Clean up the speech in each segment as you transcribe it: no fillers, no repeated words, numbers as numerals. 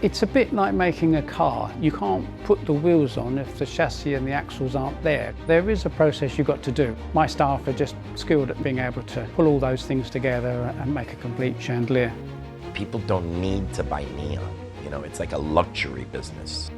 It's a bit like making a car. You can't put the wheels on if the chassis and the axles aren't there. There is a process you've got to do. My staff are just skilled at being able to pull all those things together and make a complete chandelier. People don't need to buy neon. You know, it's like a luxury business.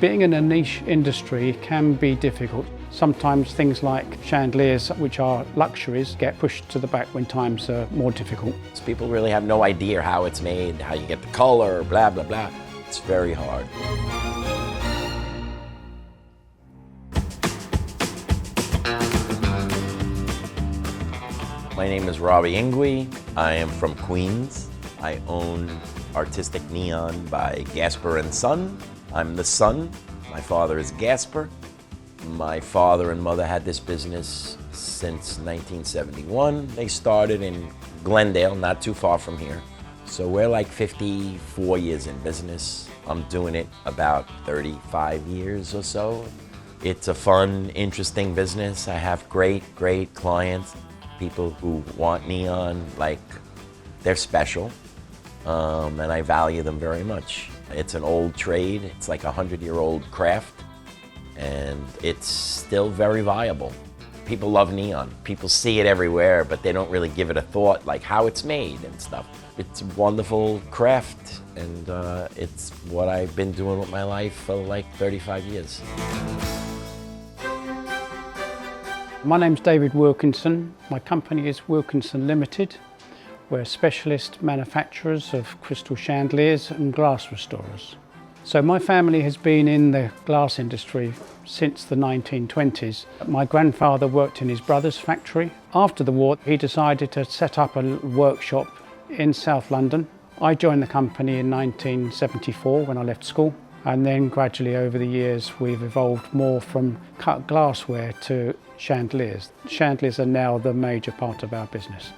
Being in a niche industry can be difficult. Sometimes things like chandeliers, which are luxuries, get pushed to the back when times are more difficult. So people really have no idea how it's made, how you get the color, blah, blah, blah. It's very hard. My name is Robbie Ingui. I am from Queens. I own Artistic Neon by Gasper and Son. I'm the son. My father is Gasper. My father and mother had this business since 1971. They started in Glendale, not too far from here. So we're like 54 years in business. I'm doing it about 35 years or so. It's a fun, interesting business. I have great clients, people who want neon, like they're special, and I value them very much. It's an old trade. It's like a 100-year-old craft, and it's still very viable. People love neon. People see it everywhere, but they don't really give it a thought, like how it's made and stuff. It's a wonderful craft, and it's what I've been doing with my life for like 35 years. My name's David Wilkinson. My company is Wilkinson Ltd. We're specialist manufacturers of crystal chandeliers and glass restorers. So my family has been in the glass industry since the 1920s. My grandfather worked in his brother's factory. After the war, he decided to set up a workshop in South London. I joined the company in 1974 when I left school, and then gradually over the years we've evolved more from cut glassware to chandeliers. Chandeliers are now the major part of our business.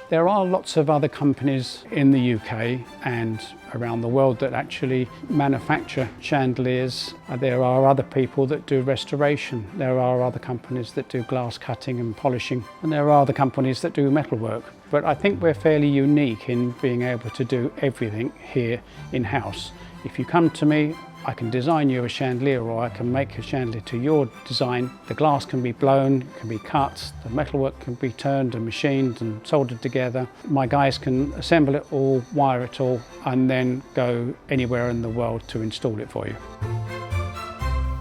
There are lots of other companies in the UK and around the world that actually manufacture chandeliers. There are other people that do restoration. There are other companies that do glass cutting and polishing. And there are other companies that do metalwork. But I think we're fairly unique in being able to do everything here in-house. If you come to me, I can design you a chandelier, or I can make a chandelier to your design. The glass can be blown, can be cut, the metalwork can be turned and machined and soldered together. My guys can assemble it all, wire it all, and then go anywhere in the world to install it for you.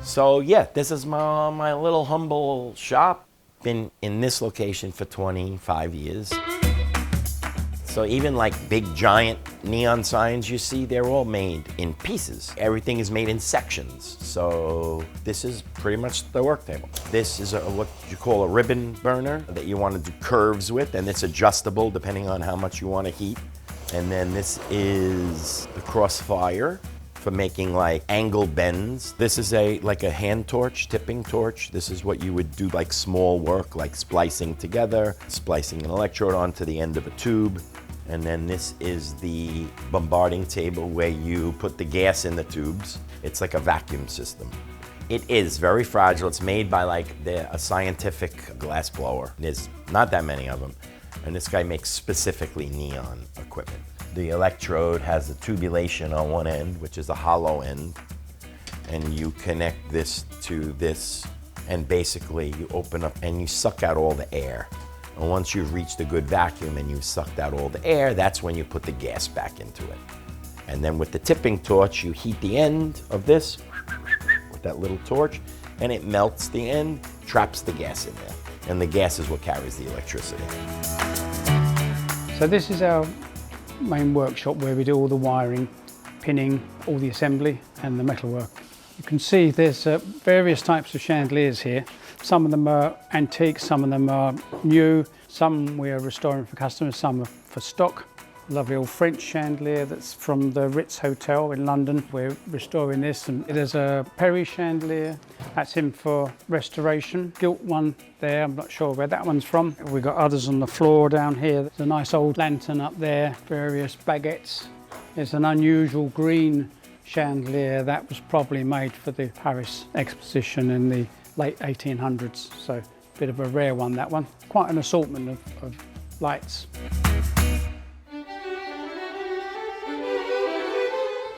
So yeah, this is my little humble shop. Been in this location for 25 years. So even like big giant neon signs you see, they're all made in pieces. Everything is made in sections. So this is pretty much the work table. This is what you call a ribbon burner that you want to do curves with, and it's adjustable depending on how much you want to heat. And then this is the crossfire for making like angle bends. This is like a hand torch, tipping torch. This is what you would do like small work, like splicing together, splicing an electrode onto the end of a tube. And then this is the bombarding table where you put the gas in the tubes. It's like a vacuum system. It is very fragile. It's made by like a scientific glass blower. There's not that many of them. And this guy makes specifically neon equipment. The electrode has a tubulation on one end, which is a hollow end. And you connect this to this, and basically you open up and you suck out all the air. And once you've reached a good vacuum and you've sucked out all the air, that's when you put the gas back into it. And then with the tipping torch, you heat the end of this with that little torch, and it melts the end, traps the gas in there. And the gas is what carries the electricity. So this is our main workshop where we do all the wiring, pinning, all the assembly and the metalwork. You can see there's various types of chandeliers here. Some of them are antique, some of them are new, some we are restoring for customers, some are for stock. Lovely old French chandelier that's from the Ritz Hotel in London. We're restoring this, and there's a Perry chandelier that's in for restoration. Gilt one there, I'm not sure where that one's from. We've got others on the floor down here. There's a nice old lantern up there, various baguettes. There's an unusual green chandelier that was probably made for the Paris exposition in the late 1800s, so a bit of a rare one, that one. Quite an assortment of lights.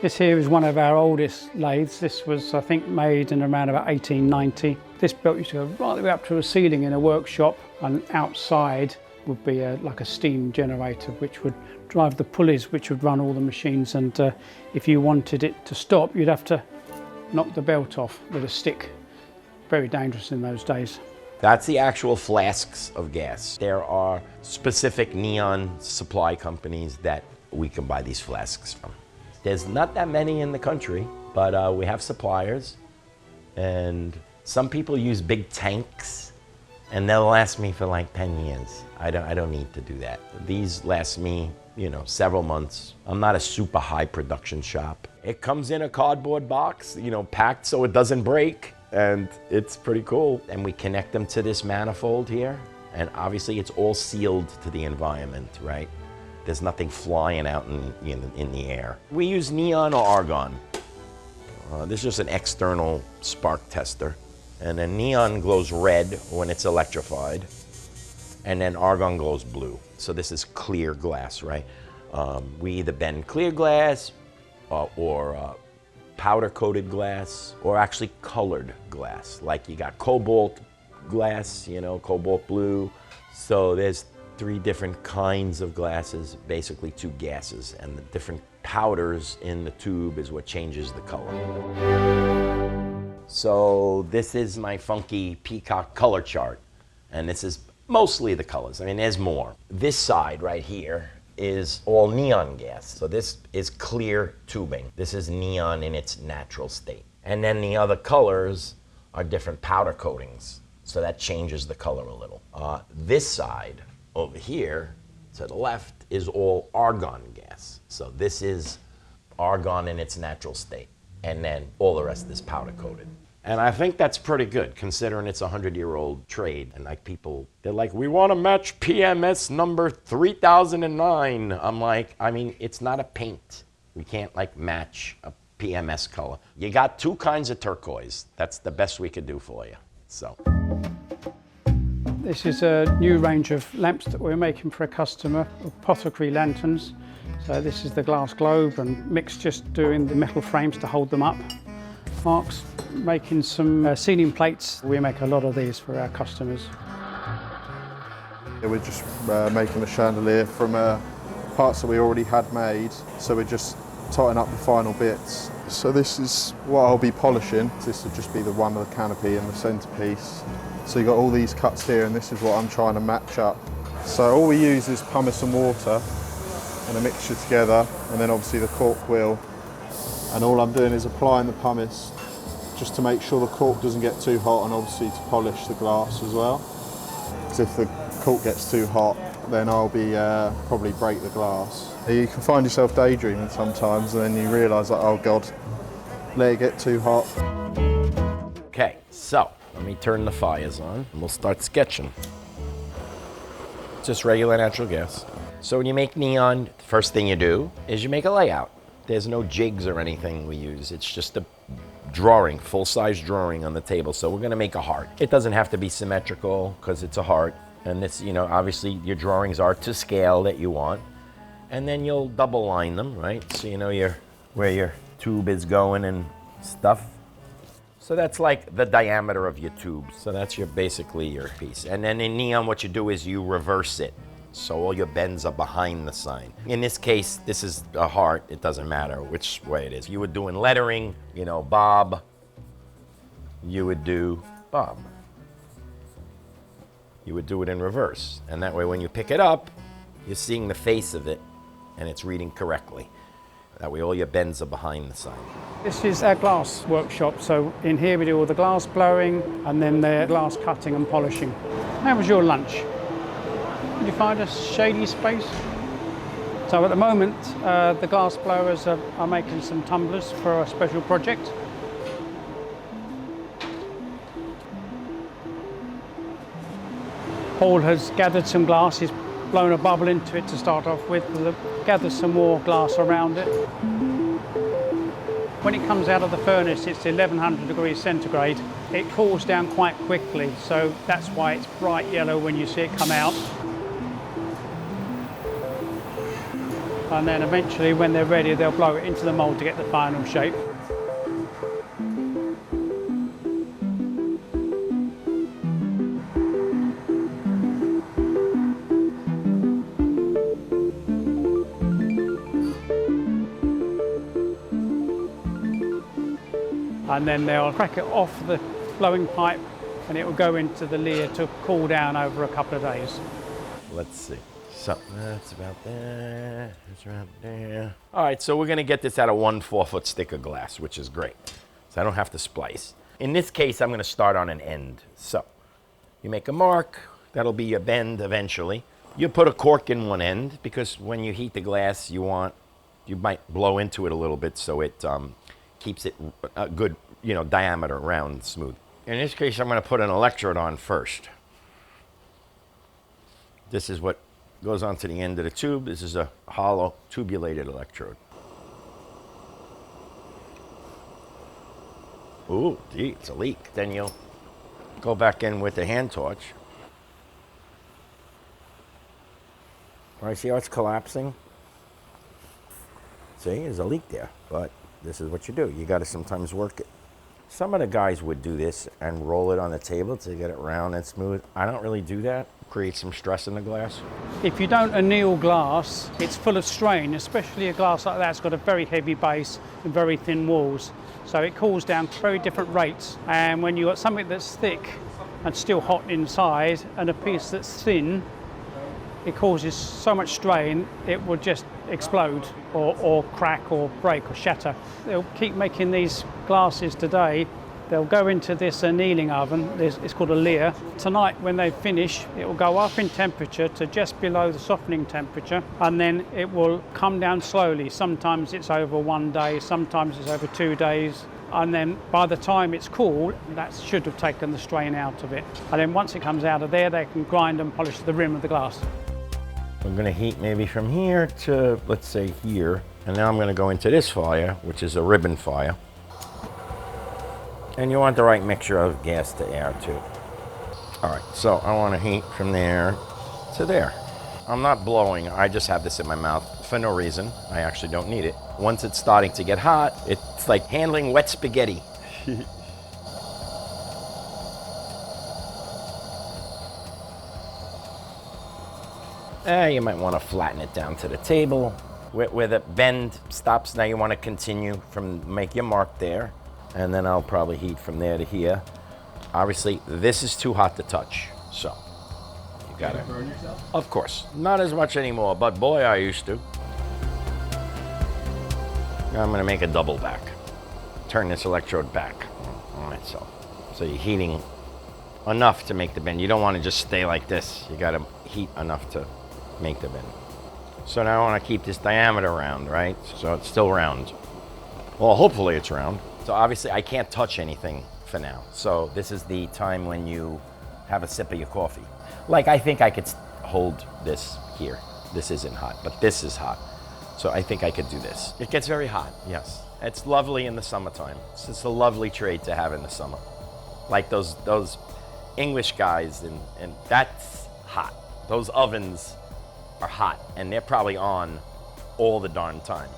This here is one of our oldest lathes. This was, I think, made in around about 1890. This belt used to go right the way up to the ceiling in a workshop, and outside would be like a steam generator which would drive the pulleys which would run all the machines, and if you wanted it to stop you'd have to knock the belt off with a stick. Very dangerous in those days. That's the actual flasks of gas. There are specific neon supply companies that we can buy these flasks from. There's not that many in the country, but we have suppliers, and some people use big tanks, and they'll last me for like 10 years. I don't need to do that. These last me, you know, several months. I'm not a super high production shop. It comes in a cardboard box, you know, packed so it doesn't break, and it's pretty cool. And we connect them to this manifold here, and obviously it's all sealed to the environment, right? There's nothing flying out in the air. We use neon or argon. This is just an external spark tester. And then neon glows red when it's electrified, and then argon glows blue. So this is clear glass, right? We either bend clear glass or powder-coated glass, or actually colored glass. Like you got cobalt glass, you know, cobalt blue. So there's 3 different kinds of glasses, basically 2 gases, and the different powders in the tube is what changes the color. So this is my funky peacock color chart, and this is mostly the colors. I mean, there's more. This side right here is all neon gas. So this is clear tubing. This is neon in its natural state. And then the other colors are different powder coatings, so that changes the color a little. This side over here to the left is all argon gas. So this is argon in its natural state, and then all the rest is powder coated. And I think that's pretty good considering it's a 100-year-old trade. And like people, they're like, we want to match PMS number 3009. I'm like, I mean, it's not a paint. We can't like match a PMS color. You got 2 kinds of turquoise. That's the best we could do for you. So. This is a new range of lamps that we're making for a customer, apothecary lanterns. So this is the glass globe, and Mick's just doing the metal frames to hold them up. Mark's making some ceiling plates. We make a lot of these for our customers. We're just making the chandelier from parts that we already had made, so we're just tightening up the final bits. So this is what I'll be polishing. This would just be the one with the canopy and the centerpiece. So you've got all these cuts here, and this is what I'm trying to match up. So all we use is pumice and water and a mixture together, and then obviously the cork wheel. And all I'm doing is applying the pumice just to make sure the cork doesn't get too hot, and obviously to polish the glass as well. Because if the cork gets too hot, then I'll be probably break the glass. You can find yourself daydreaming sometimes, and then you realise like, oh God, let it get too hot. Okay, so let me turn the fires on and we'll start sketching. Just regular natural gas. So when you make neon, the first thing you do is you make a layout. There's no jigs or anything we use. It's just a drawing, full-size drawing on the table. So we're gonna make a heart. It doesn't have to be symmetrical because it's a heart. And this, you know, obviously your drawings are to scale that you want. And then you'll double line them, right? So you know where your tube is going and stuff. So that's like the diameter of your tube. So that's basically your piece. And then in neon, what you do is you reverse it. So all your bends are behind the sign. In this case, this is a heart. It doesn't matter which way it is. You would do in lettering, you know, Bob. You would do Bob. You would do it in reverse. And that way when you pick it up, you're seeing the face of it and it's reading correctly. That way all your bends are behind the sign. This is our glass workshop. So in here we do all the glass blowing and then the glass cutting and polishing. How was your lunch? Did you find a shady space? So at the moment, the glass blowers are making some tumblers for a special project. Paul has gathered some glass. He's blown a bubble into it to start off with. We'll gather some more glass around it. When it comes out of the furnace, it's 1100 degrees centigrade. It cools down quite quickly, so that's why it's bright yellow when you see it come out. and then eventually when they're ready they'll blow it into the mould to get the final shape. And then they'll crack it off the blowing pipe and it will go into the leer to cool down over a couple of days. Let's see. So that's about there. That's right there. All right, so we're gonna get this out of 1 4-foot stick of glass, which is great. So I don't have to splice. In this case, I'm gonna start on an end. So you make a mark, that'll be your bend eventually. You put a cork in one end because when you heat the glass, you might blow into it a little bit so it keeps it a good, diameter, round, smooth. In this case, I'm gonna put an electrode on first. This is what goes onto the end of the tube. This is a hollow tubulated electrode. Ooh, gee, it's a leak. Then you'll go back in with the hand torch. All right, see how it's collapsing? See, there's a leak there, but this is what you do. You gotta sometimes work it. Some of the guys would do this and roll it on the table to get it round and smooth. I don't really do that. Create some stress in the glass. If you don't anneal glass, it's full of strain, especially a glass like that's got a very heavy base and very thin walls. So it cools down very different rates. And when you've got something that's thick and still hot inside and a piece that's thin, it causes so much strain, it will just explode or crack or break or shatter. They'll keep making these glasses today. They'll go into this annealing oven, it's called a leer. Tonight when they finish, it will go up in temperature to just below the softening temperature, and then it will come down slowly. Sometimes it's over 1 day, sometimes it's over 2 days, and then by the time it's cool, that should have taken the strain out of it. And then once it comes out of there, they can grind and polish the rim of the glass. I'm gonna heat maybe from here to, let's say, here. And now I'm gonna go into this fire, which is a ribbon fire. And you want the right mixture of gas to air too. All right, so I want to heat from there to there. I'm not blowing, I just have this in my mouth for no reason. I actually don't need it. Once it's starting to get hot, it's like handling wet spaghetti. You might want to flatten it down to the table. Where the bend stops, now you want to continue make your mark there. And then I'll probably heat from there to here. Obviously, this is too hot to touch, so you gotta burn yourself? Of course. Not as much anymore, but boy, I used to. Now I'm gonna make a double back. Turn this electrode back on itself. So you're heating enough to make the bend. You don't want to just stay like this. You gotta heat enough to make the bend. So now I want to keep this diameter round, right? So it's still round. Well, hopefully it's round. So obviously I can't touch anything for now. So this is the time when you have a sip of your coffee. Like I think I could hold this here. This isn't hot, but this is hot. So I think I could do this. It gets very hot, yes. It's lovely in the summertime. It's just a lovely trade to have in the summer. Like those English guys, and that's hot. Those ovens are hot, and they're probably on all the darn time.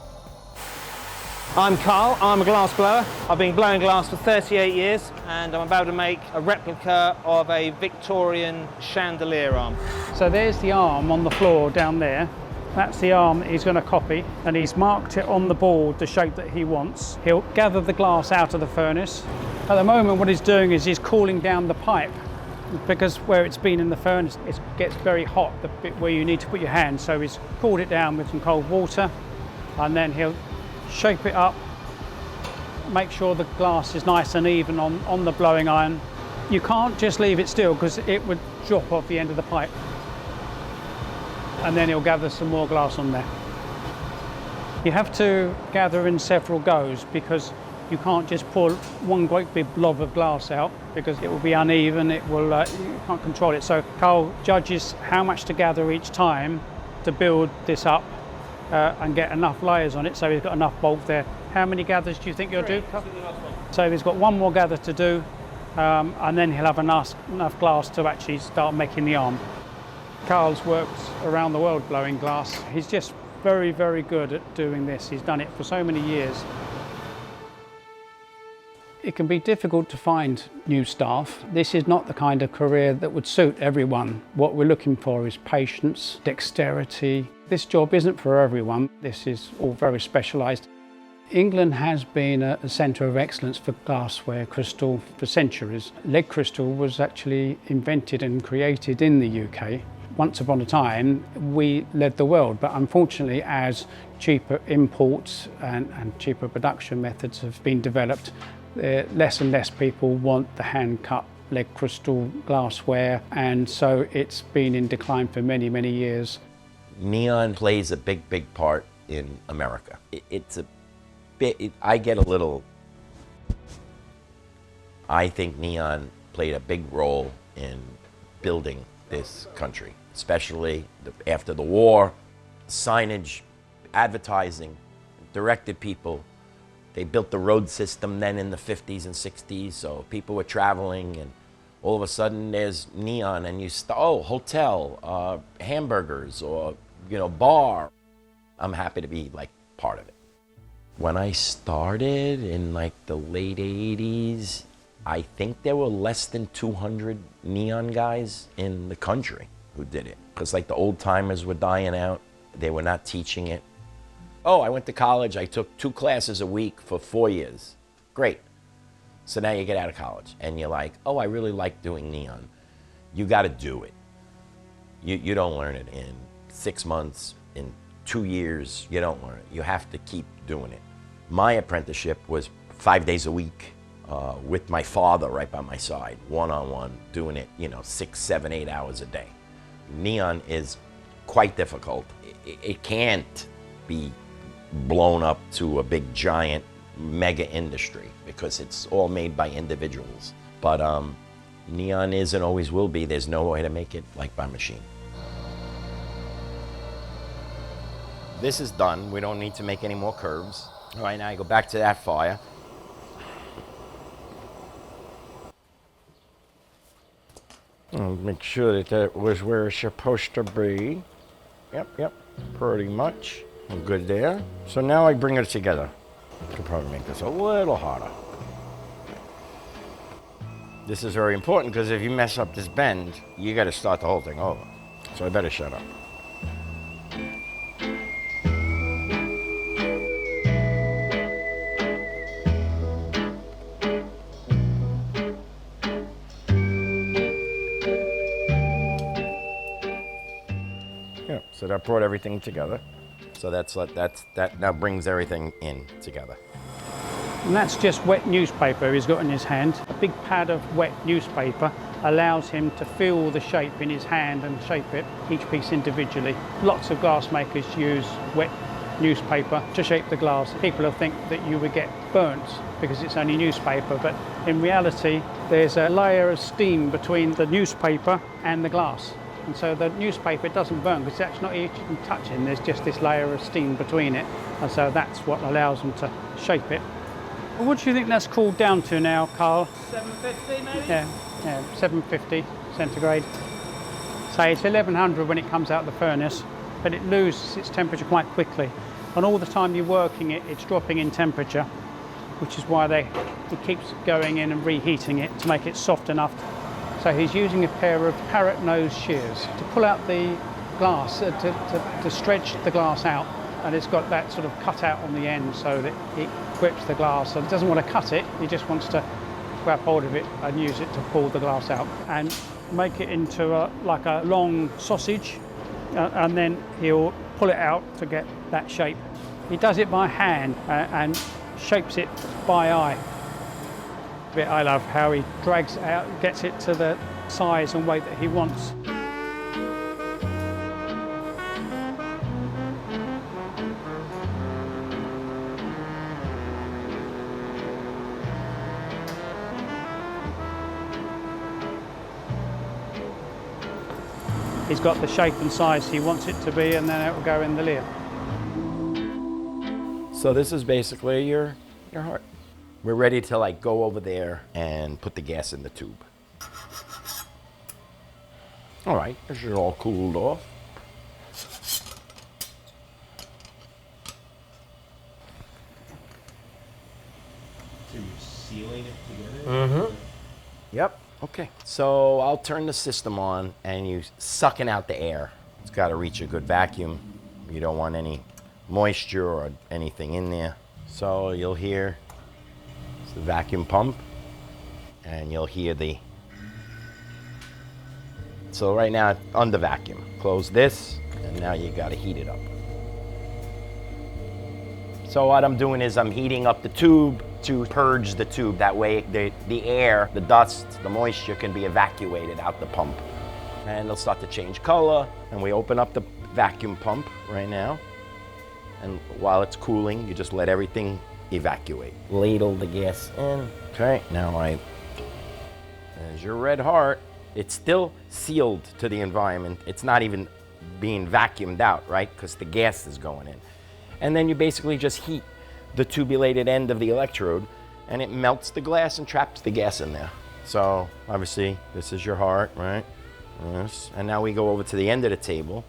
I'm Carl, I'm a glass blower. I've been blowing glass for 38 years and I'm about to make a replica of a Victorian chandelier arm. So there's the arm on the floor down there. That's the arm that he's going to copy, and he's marked it on the board the shape that he wants. He'll gather the glass out of the furnace. At the moment what he's doing is he's cooling down the pipe, because where it's been in the furnace it gets very hot, the bit where you need to put your hand. So he's cooled it down with some cold water, and then he'll shape it up, make sure the glass is nice and even on the blowing iron. You can't just leave it still because it would drop off the end of the pipe. And then he'll gather some more glass on there. You have to gather in several goes because you can't just pour one great big blob of glass out because it will be uneven, you can't control it. So Carl judges how much to gather each time to build this up and get enough layers on it, so he's got enough bulk there. How many gathers do you think you'll do? So he's got one more gather to do, and then he'll have enough glass to actually start making the arm. Carl's worked around the world blowing glass. He's just very, very good at doing this. He's done it for so many years. It can be difficult to find new staff. This is not the kind of career that would suit everyone. What we're looking for is patience, dexterity. This job isn't for everyone. This is all very specialised. England has been a centre of excellence for glassware crystal for centuries. Lead crystal was actually invented and created in the UK. Once upon a time, we led the world, but unfortunately, as cheaper imports and cheaper production methods have been developed, less and less people want the hand-cut lead crystal glassware, and so it's been in decline for many, many years. Neon plays a big, big part in America. It's a bit, I get a little, I think neon played a big role in building this country, especially after the war. Signage, advertising, directed people. They built the road system then in the 50s and 60s, so people were traveling, and all of a sudden there's neon, and hotel, hamburgers, or bar. I'm happy to be like part of it. When I started in like the late 80s, I think there were less than 200 neon guys in the country who did it, because like the old timers were dying out. They were not teaching it. Oh, I went to college, I took 2 classes a week for 4 years. Great. So now you get out of college and you're like, oh, I really like doing neon. You got to do it. You don't learn it in 6 months, in 2 years, you don't learn it. You have to keep doing it. My apprenticeship was 5 days a week with my father right by my side, one-on-one, doing it, 6, 7, 8 hours a day. Neon is quite difficult. It can't be blown up to a big giant mega industry because it's all made by individuals. But neon is and always will be. There's no way to make it like by machine. This is done. We don't need to make any more curves. All right, now I go back to that fire. I'll make sure that was where it's supposed to be. Yep, pretty much. We're good there. So now I bring it together. I could probably make this a little harder. This is very important because if you mess up this bend, you got to start the whole thing over. So I better shut up. Yeah, so that brought everything together. So that now brings everything in together. And that's just wet newspaper he's got in his hand. A big pad of wet newspaper allows him to feel the shape in his hand and shape it, each piece individually. Lots of glass makers use wet newspaper to shape the glass. People will think that you would get burnt because it's only newspaper, but in reality there's a layer of steam between the newspaper and the glass. And so the newspaper doesn't burn because it's actually not even touching, there's just this layer of steam between it. And so that's what allows them to shape it. Well, what do you think that's cooled down to now, Carl? 750 maybe? Yeah, 750 centigrade. So it's 1100 when it comes out of the furnace, but it loses its temperature quite quickly. And all the time you're working it, it's dropping in temperature, which is why he keeps going in and reheating it to make it soft enough. So he's using a pair of parrot nose shears to pull out the glass, to stretch the glass out. And it's got that sort of cut out on the end so that it grips the glass. So he doesn't want to cut it, he just wants to grab hold of it and use it to pull the glass out and make it into like a long sausage, and then he'll pull it out to get that shape. He does it by hand and shapes it by eye. Bit I love how he drags it out, gets it to the size and weight that he wants. He's got the shape and size he wants it to be, and then it will go in the lathe. So this is basically your heart. We're ready to like go over there and put the gas in the tube. All right, this is all cooled off. So you're sealing it together? Mm-hmm. Yep. Okay. So I'll turn the system on and you're sucking out the air. It's got to reach a good vacuum. You don't want any moisture or anything in there. So you'll hear it's the vacuum pump and you'll hear the... So right now, under vacuum. Close this and now you got to heat it up. So what I'm doing is I'm heating up the tube to purge the tube. That way the air, the dust, the moisture can be evacuated out the pump. And it'll start to change color. And we open up the vacuum pump right now. And while it's cooling, you just let everything evacuate. Ladle the gas in. Okay, now there's your red heart. It's still sealed to the environment. It's not even being vacuumed out, right? Because the gas is going in. And then you basically just heat the tubulated end of the electrode and it melts the glass and traps the gas in there. So obviously this is your heart, right? Yes. And now we go over to the end of the table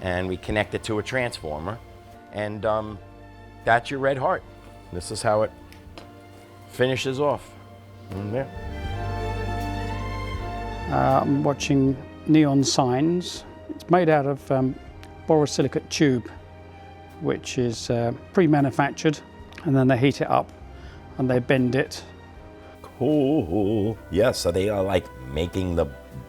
and we connect it to a transformer and that's your red heart. This is how it finishes off. In there. I'm watching neon signs. It's made out of borosilicate tube, which is pre-manufactured, and then they heat it up and they bend it. Cool. Yeah, so they are like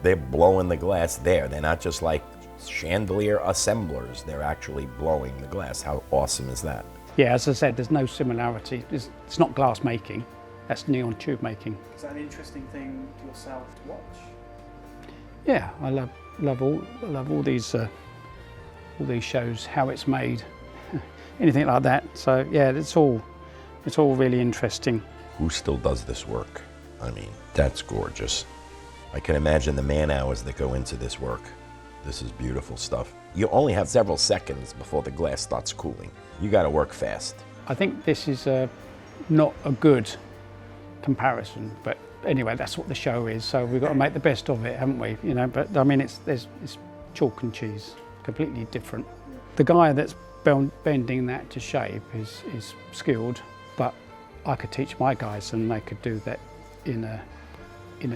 they're blowing the glass there. They're not just like chandelier assemblers. They're actually blowing the glass. How awesome is that? Yeah, as I said, there's no similarity. It's not glass making, that's neon tube making. Is that an interesting thing to yourself to watch? Yeah, I love all these shows, how it's made, anything like that. So yeah, it's all really interesting. Who still does this work? I mean, that's gorgeous. I can imagine the man hours that go into this work. This is beautiful stuff. You only have several seconds before the glass starts cooling. You got to work fast. I think this is not a good comparison, but anyway, that's what the show is. So we've got to make the best of it, haven't we? You know, but I mean, it's chalk and cheese, completely different. The guy that's bending that to shape is skilled, but I could teach my guys and they could do that in a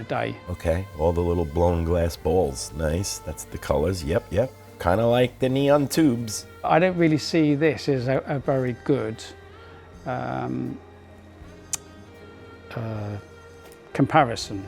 day. Okay, all the little blown glass balls. Nice, that's the colors. Yep. Kind of like the neon tubes. I don't really see this as a very good comparison.